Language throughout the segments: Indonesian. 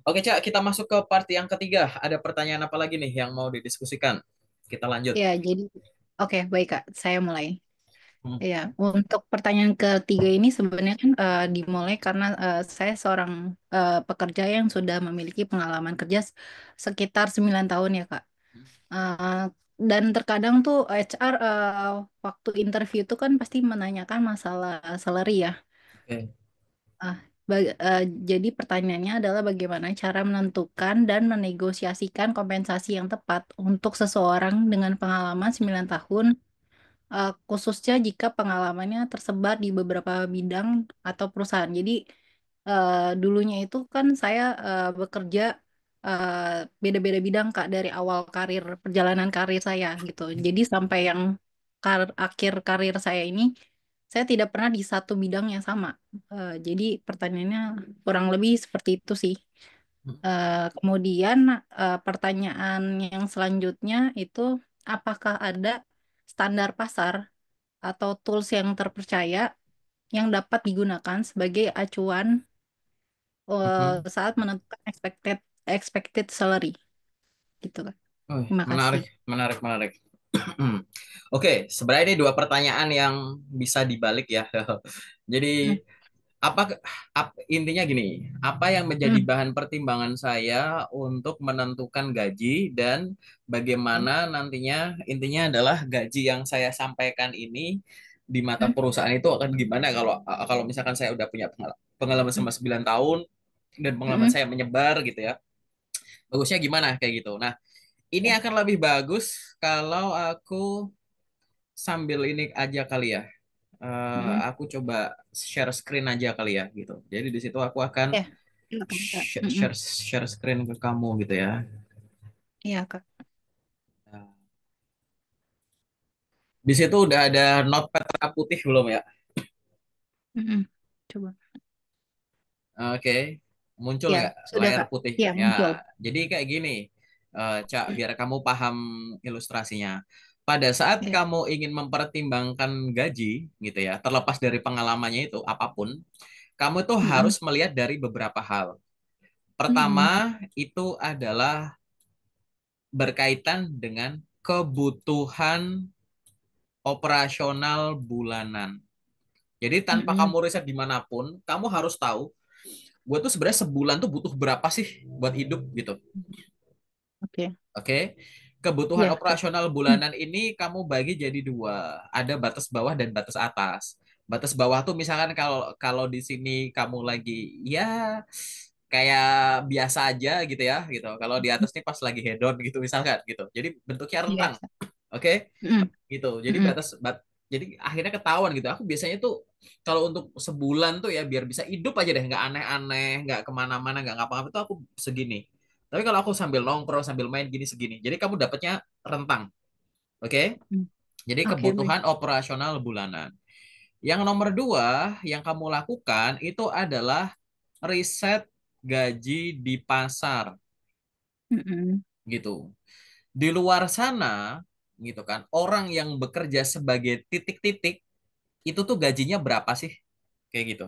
Oke, Cak, kita masuk ke part yang ketiga. Ada pertanyaan apa lagi nih yang mau didiskusikan? Kita lanjut. Ya, jadi oke, baik Kak, saya mulai. Hmm, Ya, untuk pertanyaan ketiga ini sebenarnya kan dimulai karena saya seorang pekerja yang sudah memiliki pengalaman kerja sekitar 9 tahun ya Kak. Eh, dan terkadang tuh HR waktu interview tuh kan pasti menanyakan masalah salary ya. Oke. Ah, jadi pertanyaannya adalah bagaimana cara menentukan dan menegosiasikan kompensasi yang tepat untuk seseorang dengan pengalaman 9 tahun, khususnya jika pengalamannya tersebar di beberapa bidang atau perusahaan. Jadi dulunya itu kan saya bekerja eh, beda-beda bidang Kak dari awal perjalanan karir saya gitu. Jadi sampai yang akhir karir saya ini saya tidak pernah di satu bidang yang sama. Jadi pertanyaannya kurang lebih seperti itu sih. Kemudian pertanyaan yang selanjutnya itu apakah ada standar pasar atau tools yang terpercaya yang dapat digunakan sebagai acuan Mhm. saat menentukan expected salary gitu kan. Oh, Terima kasih. menarik, menarik, menarik. Oke, sebenarnya ini dua pertanyaan yang bisa dibalik ya. Hmm, Jadi, intinya gini, apa yang menjadi hmm, bahan pertimbangan saya untuk menentukan gaji dan bagaimana nantinya intinya adalah gaji yang saya sampaikan ini di mata hmm, perusahaan itu akan gimana kalau kalau misalkan saya udah punya pengalaman hmm, selama 9 tahun dan pengalaman hmm, saya menyebar gitu ya. Bagusnya gimana kayak gitu. Nah, ini ya, akan lebih bagus kalau aku sambil ini aja kali ya. hmm, Aku coba share screen aja kali ya gitu. Jadi di situ aku akan ya, silakan, Kak. Hmm, share screen ke kamu gitu ya. iya Kak. Nah, di situ udah ada notepad merah putih belum ya? Hmm, coba. Oke, muncul Ya, nggak sudah layar Kak. putih? Ya, Ya, muncul. jadi kayak gini, Cak, biar kamu paham ilustrasinya. Pada saat Ya. kamu ingin mempertimbangkan gaji, gitu ya, terlepas dari pengalamannya itu apapun, kamu tuh Hmm, harus melihat dari beberapa hal. hmm, Pertama, itu adalah berkaitan dengan kebutuhan operasional bulanan. Jadi tanpa hmm, kamu riset dimanapun, kamu harus tahu, gue tuh sebenarnya sebulan tuh butuh berapa sih buat hidup gitu. oke. Oke, kebutuhan Ya, Kak. operasional Hmm, bulanan ini kamu bagi jadi dua, ada batas bawah dan batas atas. Batas bawah tuh misalkan kalau kalau di sini kamu lagi ya kayak biasa aja gitu ya gitu. Kalau di atas nih pas lagi hedon gitu misalkan gitu. Jadi bentuknya rentang, biasa. oke? Hmm, Gitu. Jadi hmm, jadi akhirnya ketahuan gitu. Aku biasanya tuh kalau untuk sebulan tuh ya biar bisa hidup aja deh, nggak aneh-aneh, nggak kemana-mana, nggak ngapa-ngapa tuh aku segini. Tapi kalau aku sambil nongkrong, sambil main gini segini. Jadi kamu dapatnya rentang, oke? hmm. Jadi Oke, baik. kebutuhan operasional bulanan. Yang nomor dua yang kamu lakukan itu adalah riset gaji di pasar Hmm, gitu. Di luar sana gitu kan, orang yang bekerja sebagai titik-titik itu tuh gajinya berapa sih? Kayak gitu.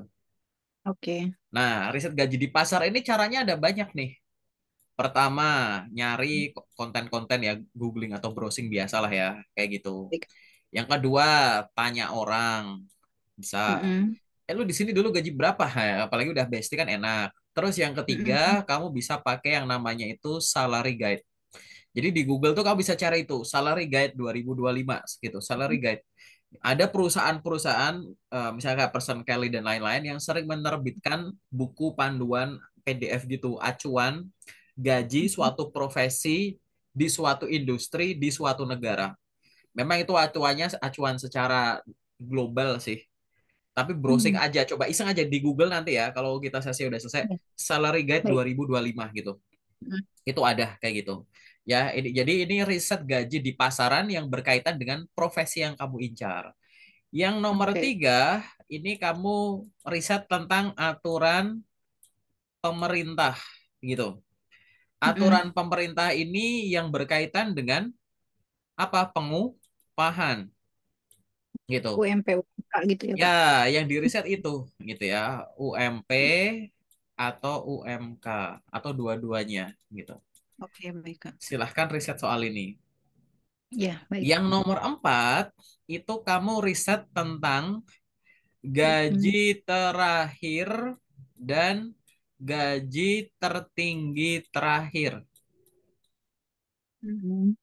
oke. Nah, riset gaji di pasar ini caranya ada banyak nih. Pertama, nyari konten-konten ya, googling atau browsing biasalah ya, kayak gitu. Baik. Yang kedua, tanya orang. Bisa. Hmm, Lu di sini dulu gaji berapa? Ya, apalagi udah bestie kan enak. Terus yang ketiga, hmm, kamu bisa pakai yang namanya itu salary guide. Jadi di Google tuh kamu bisa cari itu, salary guide 2025 gitu, salary hmm, guide. Ada perusahaan-perusahaan misalnya kayak Person Kelly dan lain-lain yang sering menerbitkan buku panduan PDF gitu, acuan gaji hmm, suatu profesi di suatu industri di suatu negara. Memang itu acuannya acuan secara global sih. Tapi browsing hmm. aja, coba iseng aja di Google nanti ya, kalau kita sesi udah selesai, Ya, salary guide baik. 2025 gitu. Hmm, Itu ada kayak gitu. Ya, jadi ini riset gaji di pasaran yang berkaitan dengan profesi yang kamu incar. Yang nomor oke. tiga, ini kamu riset tentang aturan pemerintah gitu. Hmm. Aturan pemerintah ini yang berkaitan dengan apa? Pengupahan gitu. UMP UMK gitu ya Ya, Kak. yang diriset itu gitu ya. UMP, atau UMK atau dua-duanya gitu. Oke, baik, Kak. Silahkan riset soal ini. Ya, baik. Yang nomor 4 itu kamu riset tentang Mm-mm. gaji terakhir dan gaji tertinggi terakhir. Mm-mm.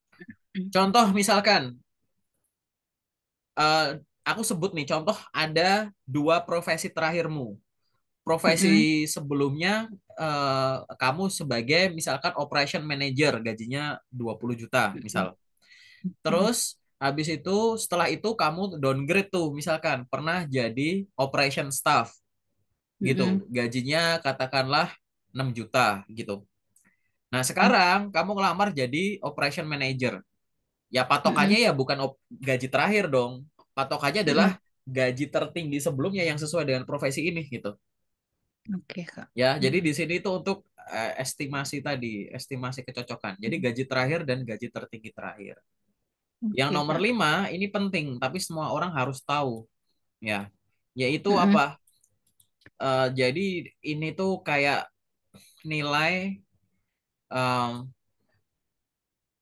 Contoh misalkan, eh, aku sebut nih contoh ada dua profesi terakhirmu. Profesi Mm-mm. sebelumnya kamu sebagai misalkan operation manager gajinya 20 juta misal. Mm-mm. Mm-mm. Terus habis itu setelah itu kamu downgrade tuh misalkan pernah jadi operation staff gitu. Mm-mm. Gajinya katakanlah 6 juta gitu. Nah, Mm-mm. sekarang kamu ngelamar jadi operation manager. Ya patokannya Mm-mm. ya bukan gaji terakhir dong. Patokannya adalah Mm-mm. gaji tertinggi sebelumnya yang sesuai dengan profesi ini gitu. Oke, Kak. Ya, jadi Mm-mm. di sini itu untuk estimasi tadi, estimasi kecocokan. Jadi gaji terakhir dan gaji tertinggi terakhir. Yang Oke, nomor Kak. 5 ini penting, tapi semua orang harus tahu ya. Yaitu Mm-mm. apa? Jadi ini tuh kayak nilai em,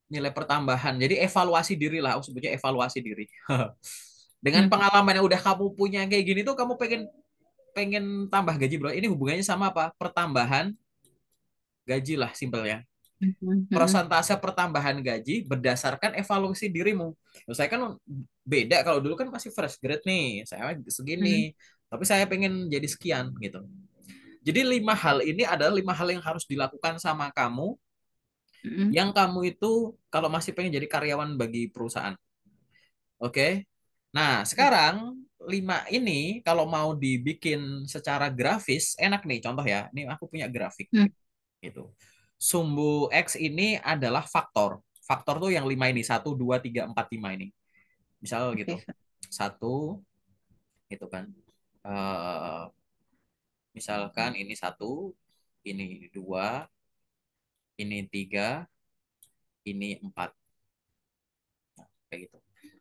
nilai pertambahan. Jadi evaluasi diri lah, aku sebutnya evaluasi diri. Dengan Mm. pengalaman yang udah kamu punya kayak gini tuh kamu pengen pengen tambah gaji bro. Ini hubungannya sama apa? Pertambahan gaji lah simpelnya. Mm-mm. Mm-mm. Persentase pertambahan gaji berdasarkan evaluasi dirimu. Nah, saya kan beda kalau dulu kan masih fresh grade nih. Saya Mm-mm. segini. Tapi saya pengen jadi sekian gitu. Jadi 5 hal ini adalah 5 hal yang harus dilakukan sama kamu Mm-mm. yang kamu itu kalau masih pengen jadi karyawan bagi perusahaan. Oke. Nah, sekarang 5 ini kalau mau dibikin secara grafis enak nih contoh ya. Ini aku punya grafik Mm. gitu. Sumbu X ini adalah faktor. Faktor tuh yang 5 ini, 1, 2, 3, 4, 5 ini. Misal gitu. Oke, Kak. Satu, itu kan. Eh, misalkan ini 1, ini 2, ini 3, ini 4. Kayak gitu.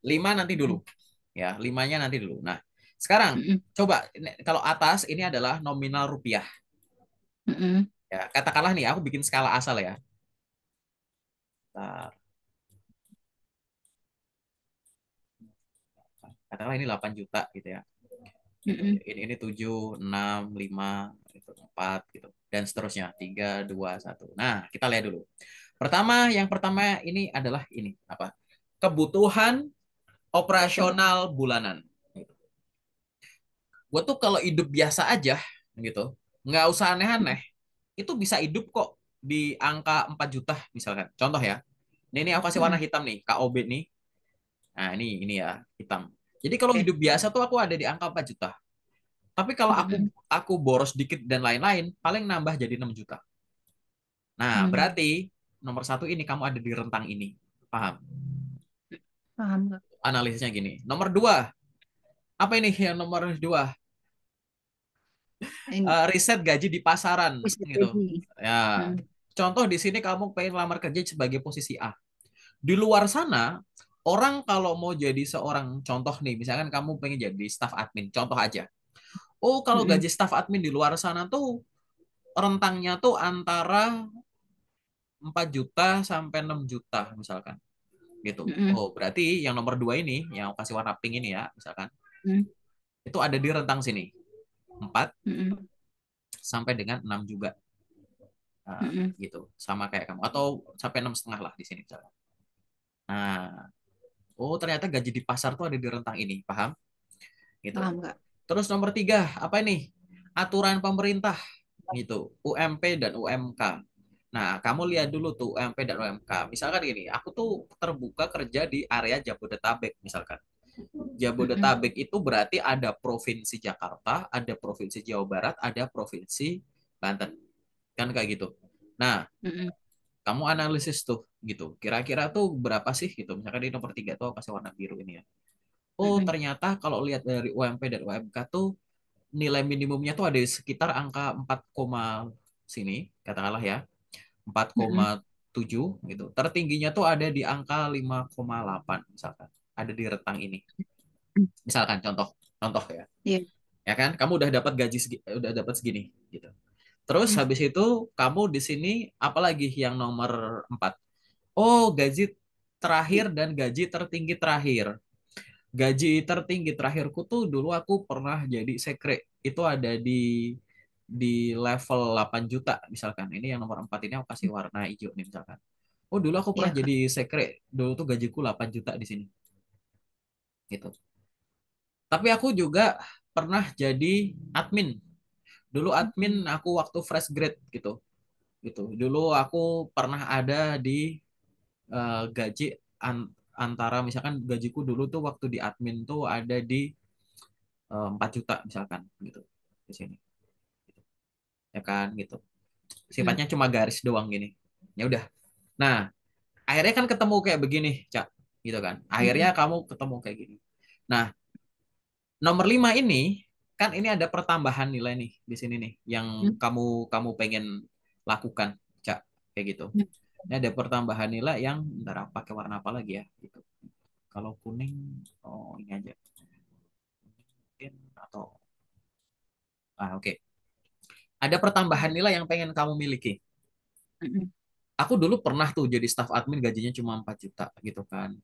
5 nanti dulu. Mm. Ya, 5-nya nanti dulu. Nah, sekarang Mm-mm. coba kalau atas ini adalah nominal rupiah. Mm-mm. Ya, katakanlah nih aku bikin skala asal ya. Bentar. Katakanlah ini 8 juta gitu ya. Gitu. Mm-mm. Ini 7, 6, 5, itu 4 gitu. Dan seterusnya 3, 2, 1. Nah, kita lihat dulu. Yang pertama ini adalah ini apa? Kebutuhan Operasional. operasional bulanan. Gitu. Gue tuh kalau hidup biasa aja gitu, nggak usah aneh-aneh, itu bisa hidup kok di angka 4 juta misalkan. Contoh ya. Ini aku kasih warna Mm-mm. hitam nih, KOB nih. Nah, ini ya, hitam. Jadi kalau Oke. hidup biasa tuh aku ada di angka 4 juta. Tapi kalau aku Mm-mm. aku boros dikit dan lain-lain, paling nambah jadi 6 juta. Nah, Mm. berarti nomor 1 ini kamu ada di rentang ini. Paham? Paham, Kak. Analisisnya gini. Nomor 2, apa ini yang nomor 2? Ini Riset gaji di pasaran bisa gitu. jadi. Ya. Mm. Contoh di sini kamu pengen lamar kerja sebagai posisi A. Di luar sana, orang kalau mau jadi seorang contoh nih, misalkan kamu pengen jadi staff admin, contoh aja. Oh, kalau Mm-mm. gaji staff admin di luar sana tuh rentangnya tuh antara 4 juta sampai 6 juta misalkan gitu. Mm-mm. Oh, berarti yang nomor 2 ini yang aku kasih warna pink ini ya, misalkan Mm. itu ada di rentang sini. 4 Mm-mm. sampai dengan 6 juga. Nah, Mm-mm. gitu. Sama kayak kamu atau sampai 6,5 lah di sini misalkan. Nah, oh ternyata gaji di pasar tuh ada di rentang ini, paham? Gitu. Paham, Kak. Terus nomor 3, apa ini? Aturan pemerintah gitu, UMP dan UMK. Nah, kamu lihat dulu tuh UMP dan UMK. Misalkan gini, aku tuh terbuka kerja di area Jabodetabek misalkan. Mm-mm. Jabodetabek itu berarti ada Provinsi Jakarta, ada Provinsi Jawa Barat, ada Provinsi Banten. Kan kayak gitu. Nah, Mm-mm. kamu analisis tuh gitu. Kira-kira tuh berapa sih gitu. Misalkan di nomor 3 tuh kasih warna biru ini ya. Oh, Mm-mm. ternyata kalau lihat dari UMP dan UMK tuh nilai minimumnya tuh ada di sekitar angka 4, sini, katakanlah ya. empat koma Mm-mm. tujuh gitu. Tertingginya tuh ada di angka 5,8 misalkan. Ada di rentang ini. Misalkan contoh, contoh ya. Iya. Ya kan? Kamu udah dapat gaji udah dapat segini gitu. Terus Mm. habis itu kamu di sini apalagi yang nomor 4? Oh, gaji terakhir dan gaji tertinggi terakhir. Gaji tertinggi terakhirku tuh dulu aku pernah jadi sekre. Itu ada di level 8 juta misalkan. Ini yang nomor 4 ini aku kasih warna hijau nih misalkan. Oh, dulu aku pernah Iya, Kak. jadi sekre. Dulu tuh gajiku 8 juta di sini gitu. Tapi aku juga pernah jadi admin. Dulu admin Mm. aku waktu fresh grade gitu. Gitu. Dulu aku pernah ada di gaji antara misalkan gajiku dulu tuh waktu di admin tuh ada di 4 juta misalkan gitu di sini ya kan gitu. Mm. Sifatnya cuma garis doang gini. Ya udah. Nah, akhirnya kan ketemu kayak begini, Cak. Gitu kan. Akhirnya Mm. kamu ketemu kayak gini. Nah, nomor 5 ini kan ini ada pertambahan nilai nih di sini nih yang Mm. kamu kamu pengen lakukan, Cak. Kayak gitu. Mm. Ini ada pertambahan nilai yang ntar aku pakai warna apa lagi ya gitu. Kalau kuning, oh ini aja. Mungkin atau oke. Okay. Ada pertambahan nilai yang pengen kamu miliki. Mm. Aku dulu pernah tuh jadi staff admin gajinya cuma 4 juta gitu kan.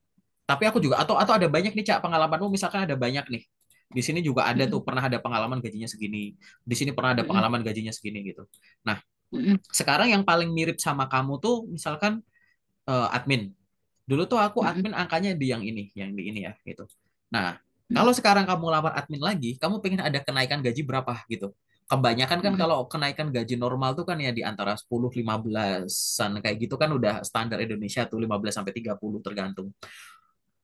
Tapi aku juga atau ada banyak nih Cak pengalamanmu misalkan ada banyak nih. Di sini juga ada tuh Mm. pernah ada pengalaman gajinya segini. Di sini pernah ada Mm. pengalaman gajinya segini gitu. Nah, Mm. sekarang yang paling mirip sama kamu tuh misalkan admin. Dulu tuh aku Mm. admin angkanya di yang di ini ya gitu. Nah, Mm. kalau sekarang kamu lamar admin lagi, kamu pengen ada kenaikan gaji berapa gitu? Kebanyakan kan Mm. kalau kenaikan gaji normal tuh kan ya di antara 10 15-an kayak gitu kan udah standar Indonesia tuh 15 sampai 30 tergantung.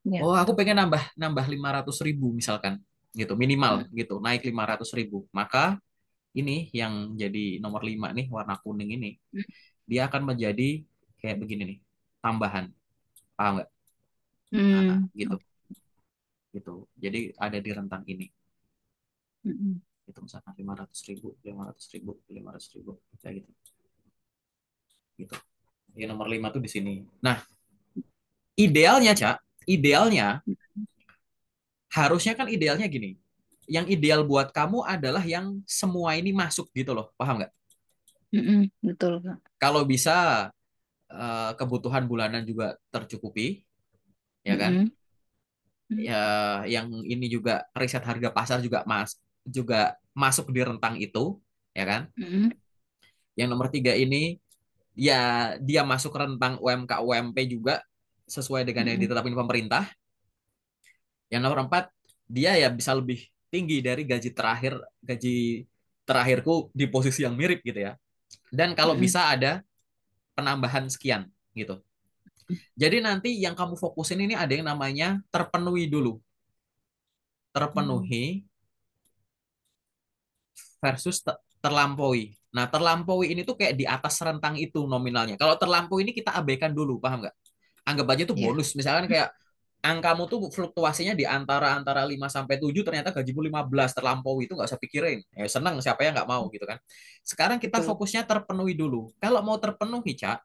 Ya, Oh, aku betul. pengen nambah nambah 500.000 misalkan gitu, minimal Mm. gitu, naik 500.000. Maka ini yang jadi nomor 5 nih warna kuning ini, dia akan menjadi kayak begini nih, tambahan. Paham nggak? Nah, Mm. gitu. Oke. Gitu. Jadi ada di rentang ini. Mm. Itu misalkan 500.000, 500.000, 500.000, kayak gitu. Gitu. Jadi nomor 5 tuh di sini. Nah, idealnya, Cak, idealnya, harusnya kan idealnya gini. Yang ideal buat kamu adalah yang semua ini masuk gitu loh. Paham nggak? Mm. Betul, Kak. Kalau bisa kebutuhan bulanan juga tercukupi, ya kan? Mm. Mm. Ya, yang ini juga riset harga pasar juga masuk di rentang itu, ya kan? Mm. Yang nomor 3 ini ya dia masuk rentang UMK UMP juga sesuai dengan yang Mm. ditetapkan pemerintah. Yang nomor 4 dia ya bisa lebih tinggi dari gaji terakhirku di posisi yang mirip gitu ya. Dan kalau Mm. bisa ada penambahan sekian gitu. Jadi nanti yang kamu fokusin ini ada yang namanya terpenuhi dulu. Mm. Terpenuhi versus terlampaui. Nah, terlampaui ini tuh kayak di atas rentang itu nominalnya. Kalau terlampaui ini kita abaikan dulu, paham nggak? Anggap aja itu Ya. bonus. Misalkan kayak angkamu tuh fluktuasinya di antara 5 sampai 7 ternyata gajimu 15 terlampaui itu nggak usah pikirin. Ya senang siapa yang nggak mau gitu kan. Sekarang kita Betul. fokusnya terpenuhi dulu. Kalau mau terpenuhi, Cak,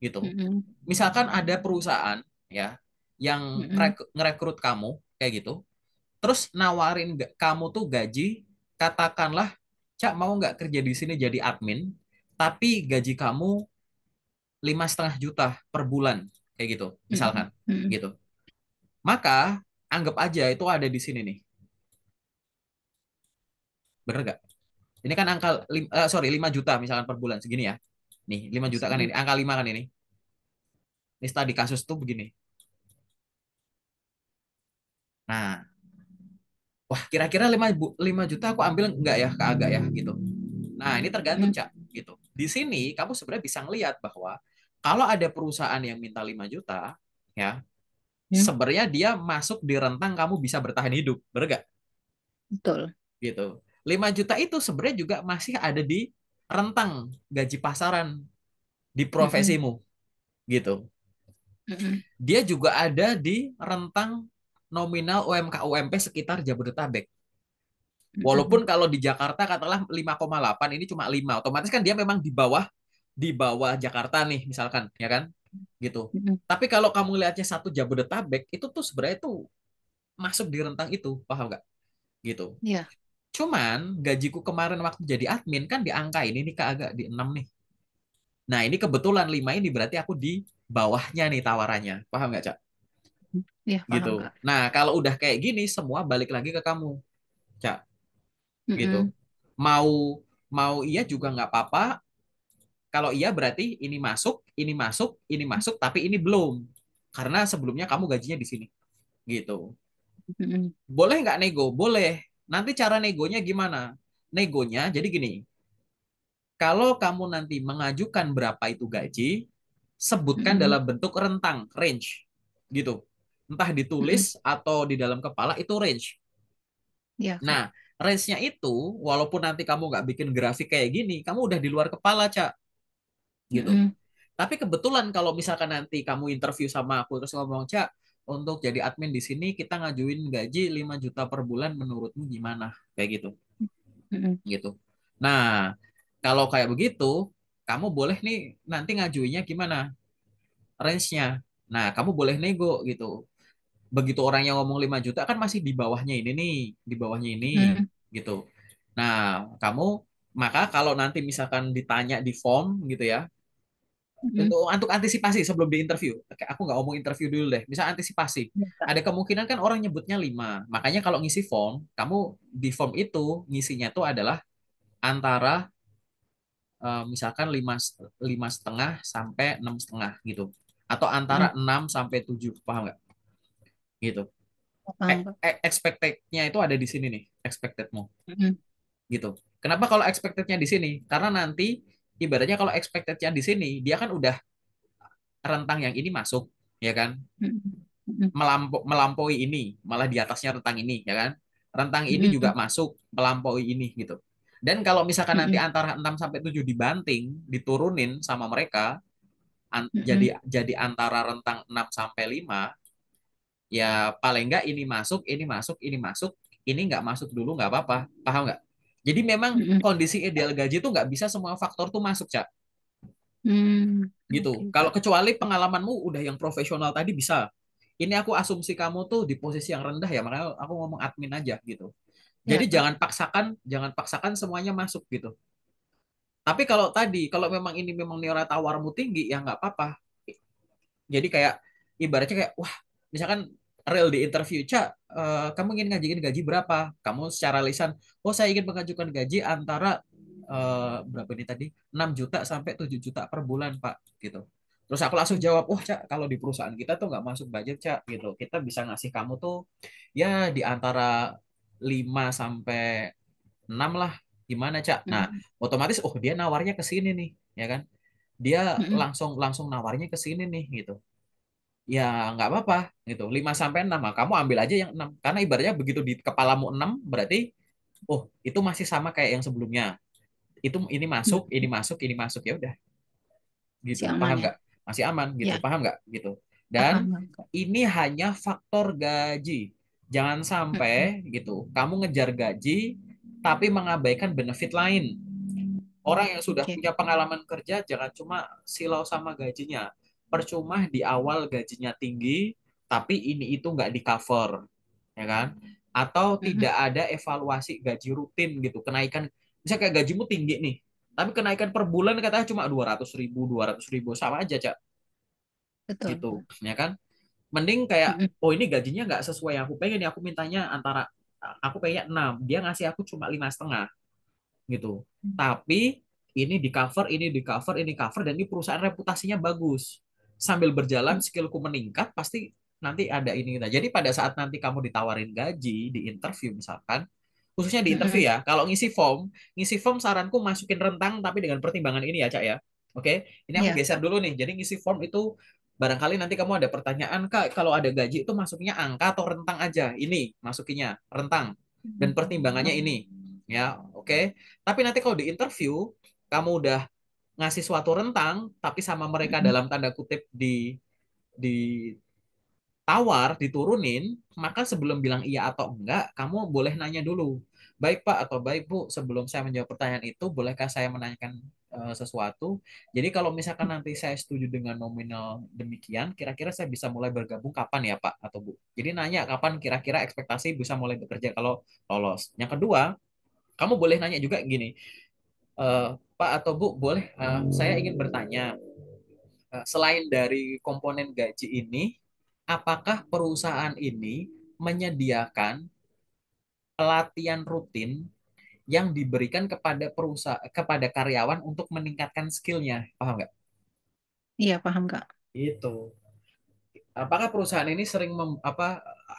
gitu. Mm. Misalkan ada perusahaan ya yang Mm. ngerekrut kamu kayak gitu, terus nawarin kamu tuh gaji, katakanlah, Cak mau nggak kerja di sini jadi admin, tapi gaji kamu 5,5 juta per bulan, kayak gitu, Mm. misalkan, Mm. gitu. Maka anggap aja itu ada di sini nih, bener nggak? Ini kan angka, sorry 5 juta misalkan per bulan segini ya. Nih 5 juta kan ini, angka 5 kan ini. Ini studi kasus tuh begini. Nah, wah kira-kira 5 juta aku ambil nggak ya, kagak ya, gitu. Nah, ini tergantung, Mm. Cak, gitu. Di sini kamu sebenarnya bisa ngelihat bahwa kalau ada perusahaan yang minta 5 juta, ya, Mm. sebenarnya dia masuk di rentang kamu bisa bertahan hidup, bener gak? Betul. Gitu. 5 juta itu sebenarnya juga masih ada di rentang gaji pasaran di Mm. profesimu, gitu. Mm. Dia juga ada di rentang nominal UMK UMP sekitar Jabodetabek. Mm. Walaupun kalau di Jakarta katakanlah 5,8 ini cuma 5, otomatis kan dia memang di bawah Jakarta nih misalkan, ya kan? Gitu. Mm. Tapi kalau kamu lihatnya satu Jabodetabek itu tuh sebenarnya tuh masuk di rentang itu, paham nggak? Gitu. Ya. Cuman gajiku kemarin waktu jadi admin kan di angka ini nih Kak, agak di 6 nih. Nah, ini kebetulan 5 ini berarti aku di bawahnya nih tawarannya. Paham nggak, Cak? Iya, Gitu. paham, Kak. Nah, kalau udah kayak gini semua balik lagi ke kamu, Cak. Gitu. Mm-mm. Mau mau iya juga nggak apa-apa. Kalau iya berarti ini masuk, ini masuk, ini masuk, tapi ini belum. Karena sebelumnya kamu gajinya di sini. Gitu. Mm-mm. Boleh nggak nego? Boleh. Nanti cara negonya gimana? Negonya jadi gini, kalau kamu nanti mengajukan berapa itu gaji, sebutkan Mm-mm. dalam bentuk rentang, range. Gitu. Entah Mm-mm. ditulis atau di dalam kepala itu range. Iya, Kak. Nah, range-nya itu, walaupun nanti kamu nggak bikin grafik kayak gini, kamu udah di luar kepala, Cak. Gitu. Mm-mm. Tapi kebetulan kalau misalkan nanti kamu interview sama aku terus ngomong, Cak, untuk jadi admin di sini kita ngajuin gaji 5 juta per bulan menurutmu gimana? Kayak gitu. Mm-mm. Gitu. Nah, kalau kayak begitu, kamu boleh nih nanti ngajuinnya gimana? Range-nya. Nah, kamu boleh nego gitu. Begitu orang yang ngomong 5 juta kan masih di bawahnya ini nih, di bawahnya ini Mm-mm. gitu. Nah, kamu maka kalau nanti misalkan ditanya di form gitu ya, Mm-mm. untuk antisipasi sebelum di interview. Oke, aku nggak ngomong interview dulu deh. Misal antisipasi. Iya, Kak. Ada kemungkinan kan orang nyebutnya 5. Makanya kalau ngisi form, kamu di form itu ngisinya itu adalah antara misalkan lima setengah sampai 6,5 gitu. Atau antara Mm. 6 sampai 7, paham nggak? Gitu. Paham, Kak. Expected-nya itu ada di sini nih, expected-mu Mm-mm. gitu. Kenapa kalau expected-nya di sini? Karena nanti ibaratnya kalau expected-nya di sini, dia kan udah rentang yang ini masuk, ya kan? Mm-mm. Mm-mm. Melampaui ini, malah di atasnya rentang ini, ya kan? Rentang ini juga Mm-mm. masuk, melampaui ini gitu. Dan kalau misalkan nanti Mm-mm. antara 6 sampai 7 dibanting, diturunin sama mereka, Mm-mm. jadi antara rentang 6 sampai 5, ya paling enggak ini masuk, ini masuk, ini masuk, ini nggak masuk dulu nggak apa-apa. Paham nggak? Jadi memang Mm-mm. kondisi ideal gaji itu nggak bisa semua faktor tuh masuk, Cak. Mm. Gitu. Oke, Kalau Kak. kecuali pengalamanmu udah yang profesional tadi bisa. Ini aku asumsi kamu tuh di posisi yang rendah ya, makanya aku ngomong admin aja gitu. Ya, Jadi Kak. jangan paksakan semuanya masuk gitu. Tapi kalau tadi, kalau memang ini memang nilai tawarmu tinggi, ya nggak apa-apa. Jadi kayak ibaratnya kayak, wah, misalkan real di interview, Cak, kamu ingin ngajuin gaji berapa? Kamu secara lisan, oh saya ingin mengajukan gaji antara berapa ini tadi? 6 juta sampai 7 juta per bulan, Pak, gitu. Terus aku langsung jawab, wah, Cak, kalau di perusahaan kita tuh nggak masuk budget, Cak, gitu. Kita bisa ngasih kamu tuh ya di antara 5 sampai 6 lah. Gimana, Cak? Nah, Mm. otomatis, oh dia nawarnya ke sini nih, ya kan? Dia Mm-mm. langsung langsung nawarnya ke sini nih, gitu ya nggak apa-apa gitu 5 sampai 6 nah, kamu ambil aja yang 6 karena ibaratnya begitu di kepalamu 6 berarti oh itu masih sama kayak yang sebelumnya itu ini Mm. masuk ini masuk ya udah gitu Si paham aman ya. nggak masih aman gitu Ya, paham nggak gitu dan paham, Kak. ini hanya faktor gaji jangan sampai Mm-mm. gitu kamu ngejar gaji tapi mengabaikan benefit lain. Orang yang sudah Oke. punya pengalaman kerja jangan cuma silau sama gajinya. Percuma di awal gajinya tinggi, tapi ini itu nggak di cover, ya kan? Atau Mm-mm. tidak ada evaluasi gaji rutin gitu, kenaikan. Misalnya kayak gajimu tinggi nih, tapi kenaikan per bulan katanya cuma 200 ribu, 200 ribu sama aja, Cak. Betul. Gitu, ya kan? Mending kayak, Mm-mm. oh ini gajinya nggak sesuai yang aku pengen, ya aku mintanya antara aku pengennya 6, dia ngasih aku cuma 5,5 gitu. Tapi ini di cover, ini cover, dan ini perusahaan reputasinya bagus. Sambil berjalan skillku meningkat, pasti nanti ada ini. Nah, jadi pada saat nanti kamu ditawarin gaji di interview misalkan, khususnya di interview Mm-mm. ya, kalau ngisi form saranku masukin rentang tapi dengan pertimbangan ini ya, Cak ya. Oke, ini aku Iya, geser Kak. dulu nih. Jadi ngisi form itu barangkali nanti kamu ada pertanyaan, Kak, kalau ada gaji itu masuknya angka atau rentang aja. Ini masukinya rentang dan pertimbangannya Oh. ini. Ya, oke. Tapi nanti kalau di interview kamu udah ngasih suatu rentang tapi sama mereka Mm-mm. dalam tanda kutip di tawar diturunin, maka sebelum bilang iya atau enggak, kamu boleh nanya dulu. Baik Pak atau baik Bu, sebelum saya menjawab pertanyaan itu, bolehkah saya menanyakan sesuatu? Jadi kalau misalkan nanti saya setuju dengan nominal demikian, kira-kira saya bisa mulai bergabung kapan ya Pak atau Bu? Jadi nanya kapan kira-kira ekspektasi bisa mulai bekerja kalau lolos. Yang kedua, Kamu boleh nanya juga gini, Pak atau Bu, boleh saya ingin bertanya, selain dari komponen gaji ini, apakah perusahaan ini menyediakan pelatihan rutin yang diberikan kepada perusahaan kepada karyawan untuk meningkatkan skillnya, paham nggak? Iya, paham Kak. Itu. Apakah perusahaan ini sering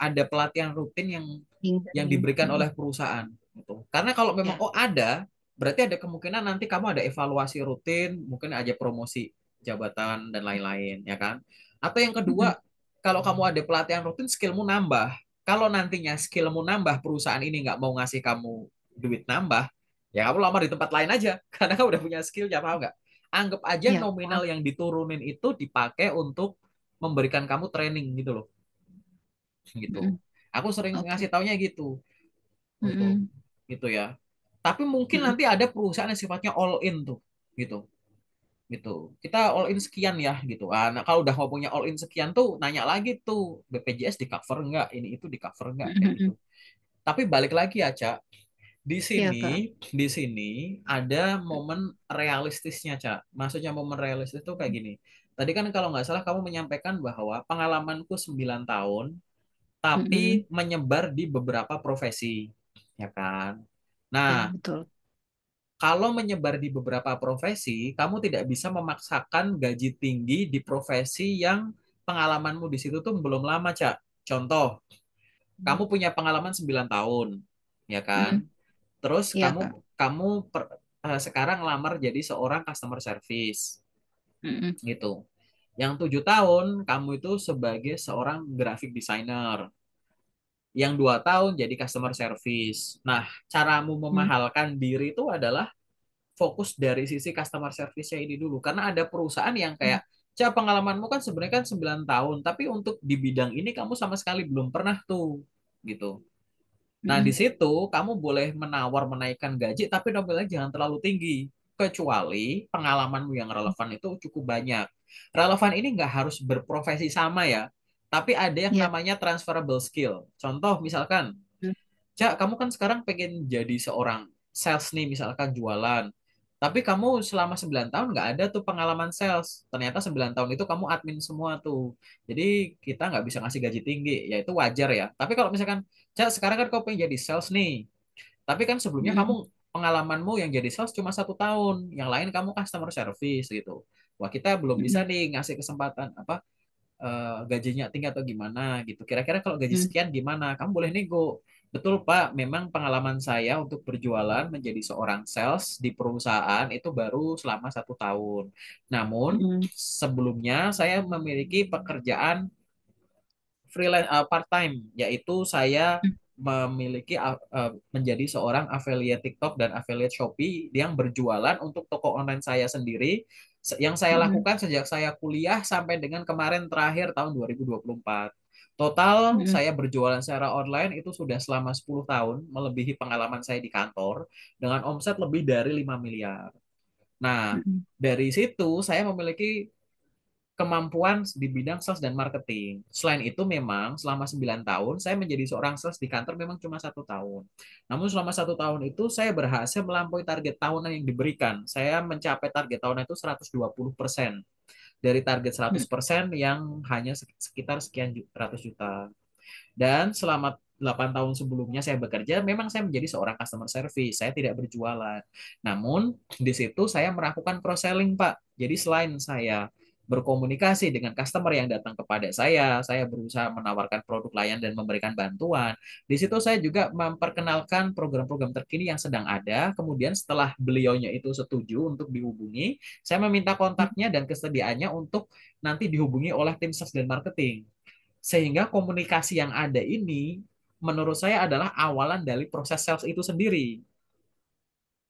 ada pelatihan rutin yang Hindari. diberikan oleh perusahaan gitu. Karena kalau memang Ya. oh ada, berarti ada kemungkinan nanti kamu ada evaluasi rutin, mungkin aja promosi jabatan dan lain-lain, ya kan? Atau yang Mm-mm. kedua, kalau kamu ada pelatihan rutin, skillmu nambah. Kalau nantinya skillmu nambah, perusahaan ini nggak mau ngasih kamu duit nambah, ya kamu lamar di tempat lain aja, karena kamu udah punya skill, ya paham nggak? Anggap aja Ya, nominal paham. yang diturunin itu dipakai untuk memberikan kamu training gitu loh, gitu. Mm-mm. Aku sering Oke. ngasih taunya gitu, gitu, Mm-mm. gitu ya. Tapi mungkin Mm-mm. nanti ada perusahaan yang sifatnya all in tuh, gitu, gitu. Kita all in sekian ya, gitu. Nah, kalau udah mau punya all in sekian tuh, nanya lagi tuh, BPJS di cover nggak, ini itu di cover nggak, kayak gitu. Mm-mm. Tapi balik lagi ya, Cak. Di Iya, sini, Kak. di sini ada momen realistisnya, Cak. Maksudnya momen realistis itu kayak gini. Tadi kan kalau nggak salah kamu menyampaikan bahwa pengalamanku 9 tahun, Mm-mm. tapi menyebar di beberapa profesi, ya kan? Ya, Nah, betul. kalau menyebar di beberapa profesi, kamu tidak bisa memaksakan gaji tinggi di profesi yang pengalamanmu di situ tuh belum lama, Cak. Contoh, kamu punya pengalaman 9 tahun, ya Mm-mm. kan? Terus Iya, Kak. kamu kamu sekarang lamar jadi seorang customer service, Mm-mm. gitu. Yang 7 tahun, kamu itu sebagai seorang graphic designer. Yang 2 tahun jadi customer service. Nah, caramu Mm. memahalkan diri itu adalah fokus dari sisi customer service-nya ini dulu. Karena ada perusahaan yang kayak, Cak, pengalamanmu kan sebenarnya kan 9 tahun, tapi untuk di bidang ini kamu sama sekali belum pernah tuh, gitu. Nah, di Mm-mm. situ kamu boleh menawar menaikkan gaji, tapi nominalnya jangan terlalu tinggi. Kecuali pengalamanmu yang relevan itu cukup banyak. Relevan ini nggak harus berprofesi sama ya, tapi ada yang Iya. namanya transferable skill. Contoh misalkan, Mm. Cak, kamu kan sekarang pengen jadi seorang sales nih, misalkan jualan. Tapi kamu selama 9 tahun nggak ada tuh pengalaman sales. Ternyata 9 tahun itu kamu admin semua tuh. Jadi kita nggak bisa ngasih gaji tinggi, ya itu wajar ya. Tapi kalau misalkan, Cak, sekarang kan kau pengen jadi sales nih. Tapi kan sebelumnya Mm-mm. kamu pengalamanmu yang jadi sales cuma 1 tahun. Yang lain kamu customer service gitu. Wah, kita belum bisa Mm-mm. nih ngasih kesempatan apa gajinya tinggi atau gimana gitu. Kira-kira kalau gaji Mm. sekian gimana? Kamu boleh nego. Betul Pak, memang pengalaman saya untuk berjualan menjadi seorang sales di perusahaan itu baru selama 1 tahun. Namun Mm-mm. sebelumnya saya memiliki pekerjaan freelance part time, yaitu saya memiliki menjadi seorang affiliate TikTok dan affiliate Shopee yang berjualan untuk toko online saya sendiri, yang saya Mm-mm. lakukan sejak saya kuliah sampai dengan kemarin terakhir tahun 2024. Total Mm-mm. saya berjualan secara online itu sudah selama 10 tahun, melebihi pengalaman saya di kantor dengan omset lebih dari 5 miliar. Nah, Mm-mm. dari situ saya memiliki kemampuan di bidang sales dan marketing. Selain itu memang selama 9 tahun saya menjadi seorang sales di kantor memang cuma 1 tahun. Namun selama 1 tahun itu saya berhasil melampaui target tahunan yang diberikan. Saya mencapai target tahunan itu 120% dari target Mm-mm. 100% yang hanya sekitar sekian ratus juta. Dan selama 8 tahun sebelumnya saya bekerja, memang saya menjadi seorang customer service. Saya tidak berjualan. Namun di situ saya melakukan cross selling, Pak. Jadi selain saya berkomunikasi dengan customer yang datang kepada saya berusaha menawarkan produk layan dan memberikan bantuan. Di situ saya juga memperkenalkan program-program terkini yang sedang ada. Kemudian setelah beliaunya itu setuju untuk dihubungi, saya meminta kontaknya dan kesediaannya untuk nanti dihubungi oleh tim sales dan marketing. Sehingga komunikasi yang ada ini menurut saya adalah awalan dari proses sales itu sendiri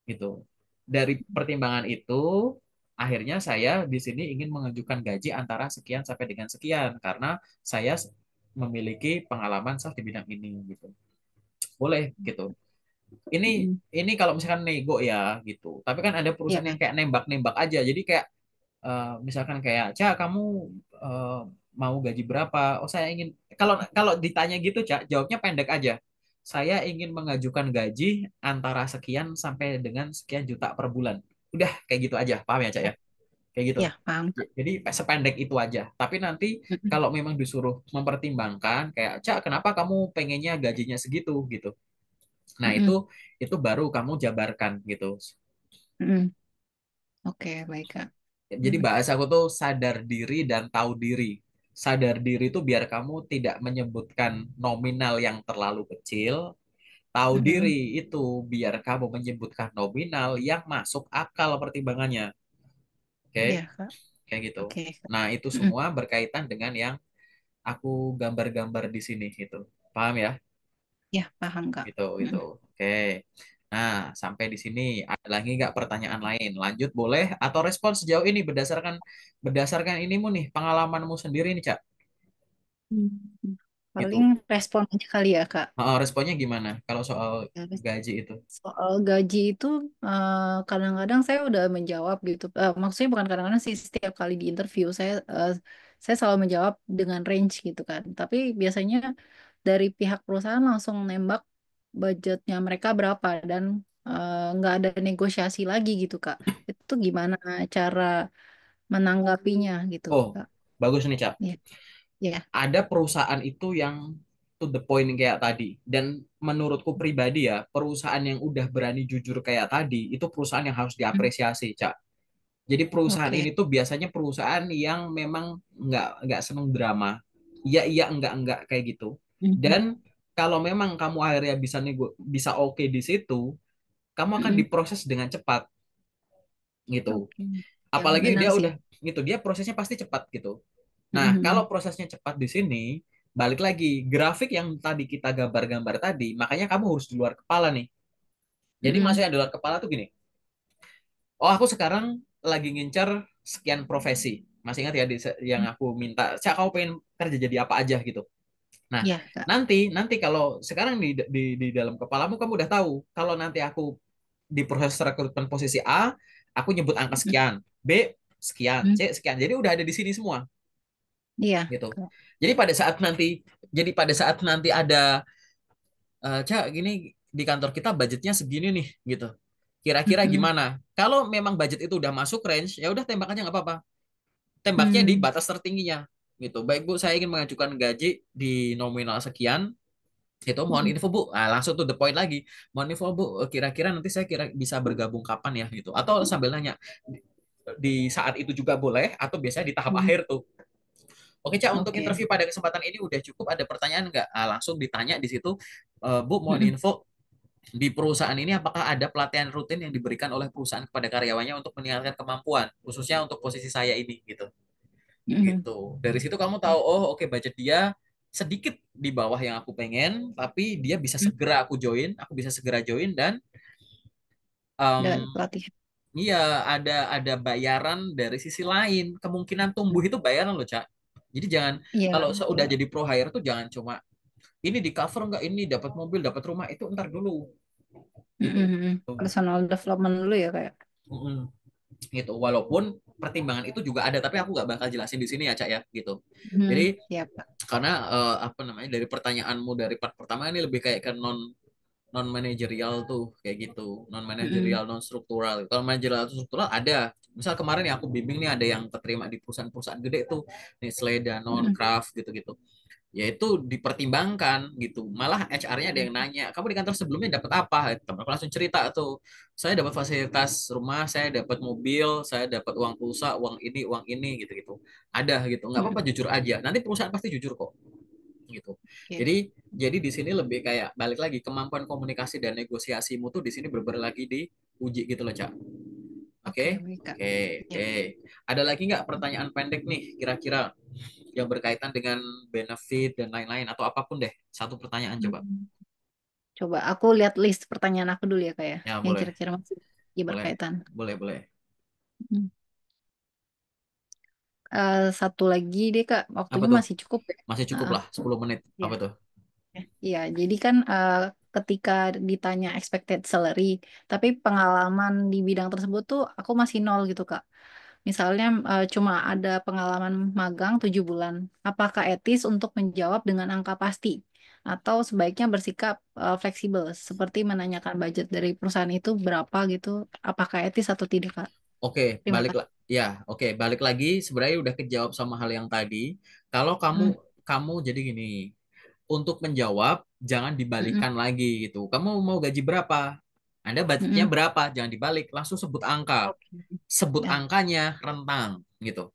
gitu. Dari pertimbangan itu akhirnya saya di sini ingin mengajukan gaji antara sekian sampai dengan sekian karena saya memiliki pengalaman sales di bidang ini gitu. Boleh gitu. Mm-mm. Ini kalau misalkan nego ya gitu. Tapi kan ada Iya. perusahaan yang kayak nembak-nembak aja. Jadi kayak misalkan kayak, Cak, kamu eh, mau gaji berapa? Oh, saya ingin, kalau kalau ditanya gitu, Cak, jawabnya pendek aja. saya ingin mengajukan gaji antara sekian sampai dengan sekian juta per bulan. Udah kayak gitu aja, paham ya Cak ya? Kayak gitu. Ya, paham, Kak. Jadi sependek itu aja. Tapi nanti Mm-mm. kalau memang disuruh mempertimbangkan kayak Cak, kenapa kamu pengennya gajinya segitu gitu. Nah, Mm-mm. itu baru kamu jabarkan gitu. Mm-mm. Oke, baik, Kak. Jadi Mm. bahasa aku tuh sadar diri dan tahu diri. Sadar diri itu biar kamu tidak menyebutkan nominal yang terlalu kecil. Tahu Mm-mm. diri itu biar kamu menyebutkan nominal yang masuk akal pertimbangannya. Oke, Iya, Kak. kayak gitu. Oke, Kak. Nah, itu Mm-mm. semua berkaitan dengan yang aku gambar-gambar di sini gitu. Paham ya? Ya, paham, Kak. Itu. Mm-mm. Oke. Nah, sampai di sini ada lagi nggak pertanyaan lain? Lanjut boleh atau respon sejauh ini berdasarkan berdasarkan inimu nih, pengalamanmu sendiri nih, Cak. Hmm. Paling Itu. respon aja kali ya, Kak. Responnya gimana kalau soal Ya, gaji itu? soal gaji itu kadang-kadang saya udah menjawab gitu. Maksudnya bukan kadang-kadang sih, setiap kali di interview saya selalu menjawab dengan range gitu kan. Tapi biasanya dari pihak perusahaan langsung nembak budgetnya mereka berapa dan nggak ada negosiasi lagi gitu Kak. Itu gimana cara menanggapinya gitu Oh, Kak? bagus nih, Cak. Ya, ya. Ada perusahaan itu yang to the point kayak tadi. Dan menurutku pribadi ya, perusahaan yang udah berani jujur kayak tadi, itu perusahaan yang harus Hmm. diapresiasi, Cak. Jadi perusahaan Oke. ini tuh biasanya perusahaan yang memang nggak seneng drama. Iya iya enggak kayak gitu. Mhm. Dan kalau memang kamu akhirnya bisa oke di situ, kamu akan Mhm. diproses dengan cepat gitu. Oke. Ya, Apalagi benar dia sih. udah gitu, dia prosesnya pasti cepat gitu. Nah, kalau Mhm. prosesnya cepat di sini, balik lagi grafik yang tadi kita gambar-gambar tadi, makanya kamu harus di luar kepala nih. Jadi Mhm. maksudnya di luar kepala tuh gini. Oh, aku sekarang lagi ngincar sekian profesi. Masih ingat ya yang Mhm. aku minta, Cak, kamu pengen kerja jadi apa aja gitu. Nah, Ya, Kak. nanti nanti kalau sekarang di dalam kepalamu kamu udah tahu kalau nanti aku di proses rekrutmen posisi A, aku nyebut angka Mhm. sekian, B sekian, Mhm. C sekian. Jadi udah ada di sini semua Iya, gitu. Kak. Jadi pada saat nanti ada Cak, gini di kantor kita budgetnya segini nih gitu. Kira-kira Mhm. gimana? Kalau memang budget itu udah masuk range, ya udah tembak aja nggak apa-apa. Tembaknya di Hmm. batas tertingginya gitu. Baik Bu, saya ingin mengajukan gaji di nominal sekian. Itu mohon Mhm. info Bu. Nah, langsung to the point lagi. Mohon info Bu, kira-kira nanti saya kira bisa bergabung kapan ya gitu. Atau sambil nanya di saat itu juga boleh atau biasanya di tahap Mhm. akhir tuh. Oke, Cak, untuk Oke. interview pada kesempatan ini udah cukup. Ada pertanyaan nggak? Ah, langsung ditanya di situ. Bu, mohon Mhm. info di perusahaan ini apakah ada pelatihan rutin yang diberikan oleh perusahaan kepada karyawannya untuk meningkatkan kemampuan, khususnya untuk posisi saya ini gitu. Mhm. Gitu. Dari situ kamu tahu, oh oke budget dia sedikit di bawah yang aku pengen, tapi dia bisa Mhm. segera aku bisa segera join dan em, Dan pelatihan. iya ada bayaran dari sisi lain. Kemungkinan tumbuh itu bayaran loh, Cak. Jadi jangan Iya, kalau udah betul. jadi pro hire tuh jangan cuma ini di cover nggak ini dapat mobil, dapat rumah itu ntar dulu gitu. Mhm. Personal development dulu ya, kayak. Mm-mm. Gitu. Walaupun pertimbangan itu juga ada, tapi aku nggak bakal jelasin di sini ya, Cak ya, gitu. Jadi Mhm. Siap, Pak. karena apa namanya dari pertanyaanmu dari part pertama ini lebih kayak ke non manajerial tuh kayak gitu, non manajerial Mhm. non struktural. Kalau manajerial atau struktural ada. Misal kemarin yang aku bimbing nih ada yang keterima di perusahaan-perusahaan gede tuh, Nestle, Danone, Mhm. Kraft gitu-gitu. Ya itu dipertimbangkan gitu. Malah HR-nya ada yang nanya, kamu di kantor sebelumnya dapat apa? Temen aku langsung cerita tuh, saya dapat fasilitas rumah, saya dapat mobil, saya dapat uang pulsa, uang ini gitu-gitu. Ada gitu. Nggak Mhm. apa-apa jujur aja. Nanti perusahaan pasti jujur kok gitu. Oke. Jadi di sini lebih kayak balik lagi kemampuan komunikasi dan negosiasimu tuh di sini bener lagi diuji gitu loh, Cak. Oke, Oke, baik, Kak. oke, Ya. oke. Ada lagi nggak pertanyaan pendek nih kira-kira yang berkaitan dengan benefit dan lain-lain atau apapun deh. Satu pertanyaan coba. Mhm. Coba aku lihat list pertanyaan aku dulu ya, Kak ya. Ya, Yang boleh. kira-kira masih ya Boleh. berkaitan. Boleh, boleh. Mhm. Satu lagi deh, Kak. Apa Waktunya tuh? masih cukup ya. Masih cukup Heeh. lah, 10 menit. Ya. Apa tuh? Iya, jadi kan ketika ditanya expected salary, tapi pengalaman di bidang tersebut tuh aku masih nol gitu, Kak. Misalnya cuma ada pengalaman magang 7 bulan. Apakah etis untuk menjawab dengan angka pasti? atau sebaiknya bersikap fleksibel, seperti menanyakan budget dari perusahaan itu berapa gitu, apakah etis atau tidak, Kak? Oke, Terima balik kasih. lah. Ya, oke, balik lagi. Sebenarnya udah kejawab sama hal yang tadi. Kalau kamu Hmm, kamu jadi gini, untuk menjawab jangan mm-mm, dibalikan lagi gitu. Kamu mau gaji berapa? Anda budgetnya mm-mm. berapa? Jangan dibalik, langsung sebut angka. Oke. Sebut Ya, angkanya rentang gitu.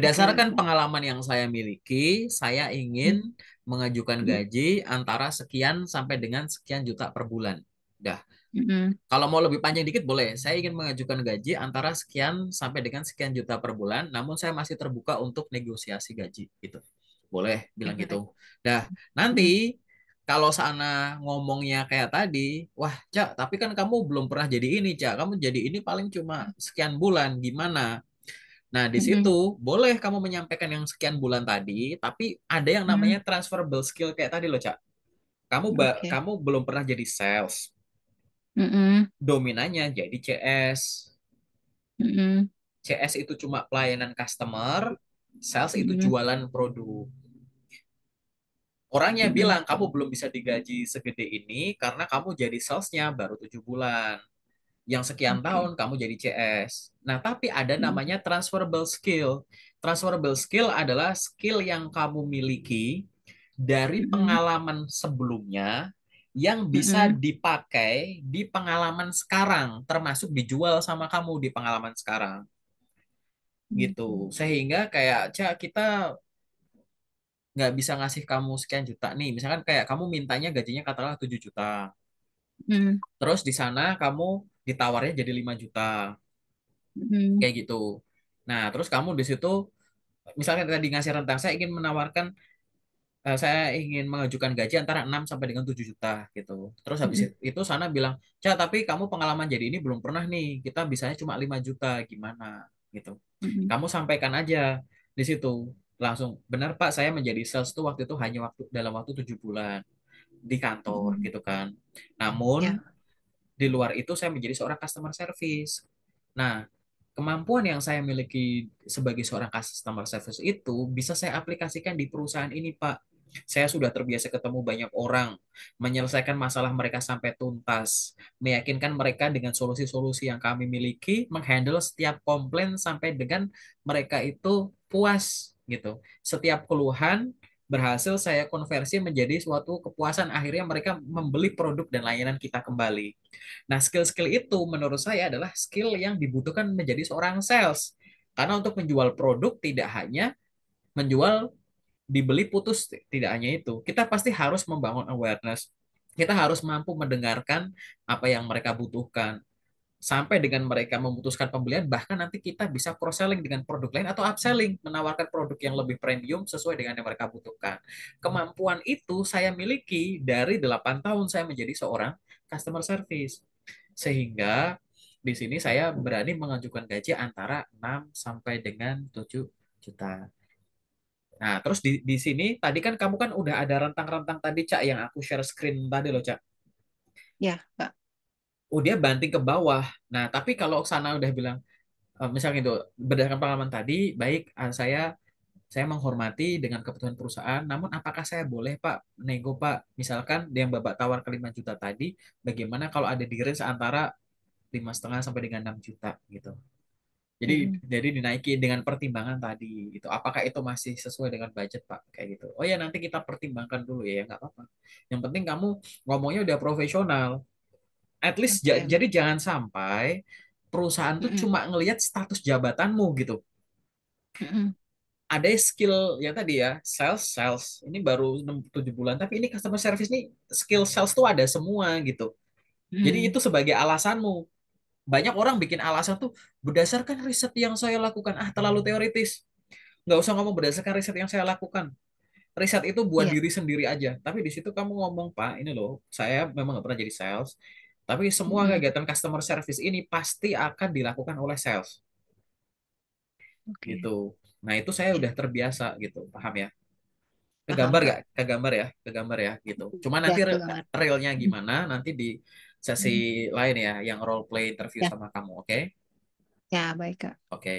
oke, Berdasarkan baik. pengalaman yang saya miliki, saya ingin Mm, mengajukan mm, gaji antara sekian sampai dengan sekian juta per bulan. Dah. mm-mm, Kalau mau lebih panjang dikit boleh. Saya ingin mengajukan gaji antara sekian sampai dengan sekian juta per bulan, namun saya masih terbuka untuk negosiasi gaji gitu. Boleh bilang oke, gitu. baik. Dah, Mm, nanti kalau sana ngomongnya kayak tadi, wah, Cak, tapi kan kamu belum pernah jadi ini, Cak. Kamu jadi ini paling cuma sekian bulan, gimana? Nah, di situ mm-mm, boleh kamu menyampaikan yang sekian bulan tadi, tapi ada yang namanya mm, transferable skill kayak tadi loh, Cak. oke. Kamu belum pernah jadi sales, Mm-mm, dominannya jadi CS. mm-mm, CS itu cuma pelayanan customer, sales itu mm-mm, jualan produk. Orangnya mm-mm, bilang kamu belum bisa digaji segede ini karena kamu jadi salesnya baru 7 bulan. Yang sekian oke. tahun kamu jadi CS. Nah, tapi ada Mm, namanya transferable skill. Transferable skill adalah skill yang kamu miliki dari mm-mm, pengalaman sebelumnya yang bisa mm-mm, dipakai di pengalaman sekarang, termasuk dijual sama kamu di pengalaman sekarang gitu. mm, Sehingga kayak Cak, kita nggak bisa ngasih kamu sekian juta nih. Misalkan kayak kamu mintanya gajinya katakanlah 7 juta. mm, Terus di sana kamu ditawarnya jadi 5 juta. mm, Kayak gitu. Nah, terus kamu di situ misalkan tadi ngasih rentang saya ingin menawarkan saya ingin mengajukan gaji antara 6 sampai dengan 7 juta gitu. Terus habis mm-mm, itu sana bilang, "Cak, tapi kamu pengalaman jadi ini belum pernah nih. Kita bisanya cuma 5 juta. Gimana?" gitu. mm-mm, Kamu sampaikan aja di situ langsung, "Benar, Pak, saya menjadi sales tuh waktu itu hanya dalam waktu 7 bulan di kantor mm-mm. gitu kan. Namun Ya, di luar itu saya menjadi seorang customer service. Nah, kemampuan yang saya miliki sebagai seorang customer service itu bisa saya aplikasikan di perusahaan ini, Pak. Saya sudah terbiasa ketemu banyak orang, menyelesaikan masalah mereka sampai tuntas, meyakinkan mereka dengan solusi-solusi yang kami miliki, menghandle setiap komplain sampai dengan mereka itu puas gitu. Setiap keluhan berhasil saya konversi menjadi suatu kepuasan. Akhirnya mereka membeli produk dan layanan kita kembali. Nah, skill-skill itu menurut saya adalah skill yang dibutuhkan menjadi seorang sales. Karena untuk menjual produk tidak hanya menjual dibeli putus, tidak hanya itu. Kita pasti harus membangun awareness. Kita harus mampu mendengarkan apa yang mereka butuhkan. Sampai dengan mereka memutuskan pembelian, bahkan nanti kita bisa cross-selling dengan produk lain atau upselling, menawarkan produk yang lebih premium sesuai dengan yang mereka butuhkan. Kemampuan itu saya miliki dari 8 tahun saya menjadi seorang customer service. Sehingga di sini saya berani mengajukan gaji antara 6 sampai dengan 7 juta. Nah, terus di sini tadi kan kamu kan udah ada rentang-rentang tadi, Cak, yang aku share screen tadi loh, Cak. ya, Kak. Oh, dia banting ke bawah. Nah, tapi kalau sana udah bilang, misalnya itu, berdasarkan pengalaman tadi, baik, saya menghormati dengan keputusan perusahaan, namun apakah saya boleh, Pak, nego, Pak? Misalkan yang Bapak tawar ke 5 juta tadi, bagaimana kalau ada di range antara 5,5 sampai dengan 6 juta gitu. Mm-mm. Jadi dinaiki dengan pertimbangan tadi itu. Apakah itu masih sesuai dengan budget, Pak? Kayak gitu. Oh ya, nanti kita pertimbangkan dulu ya, nggak apa-apa. Yang penting kamu ngomongnya udah profesional. At least Oke, jadi baik. jangan sampai perusahaan tuh Mm-mm, cuma ngelihat status jabatanmu gitu. mm-mm, Ada skill ya tadi ya, sales ini baru 7 bulan, tapi ini customer service nih skill sales tuh ada semua gitu. Jadi mm-mm. itu sebagai alasanmu. Banyak orang bikin alasan tuh berdasarkan riset yang saya lakukan. Ah, terlalu teoritis. Nggak usah ngomong berdasarkan riset yang saya lakukan. Riset itu buat Iya, diri sendiri aja. Tapi di situ kamu ngomong, Pak, ini loh, saya memang nggak pernah jadi sales. Tapi semua mm-mm. kegiatan customer service ini pasti akan dilakukan oleh sales. Oke. Gitu. Nah, itu saya Ya, udah terbiasa gitu. Paham ya? paham, Kegambar gak? Kak. Kegambar ya? Kegambar ya gitu. Cuma Ya, nanti kedengar. realnya Mm-mm. gimana? Nanti di sesi Mm-mm. lain ya, yang role play interview Ya, sama kamu, oke? ya, baik, Kak. Oke.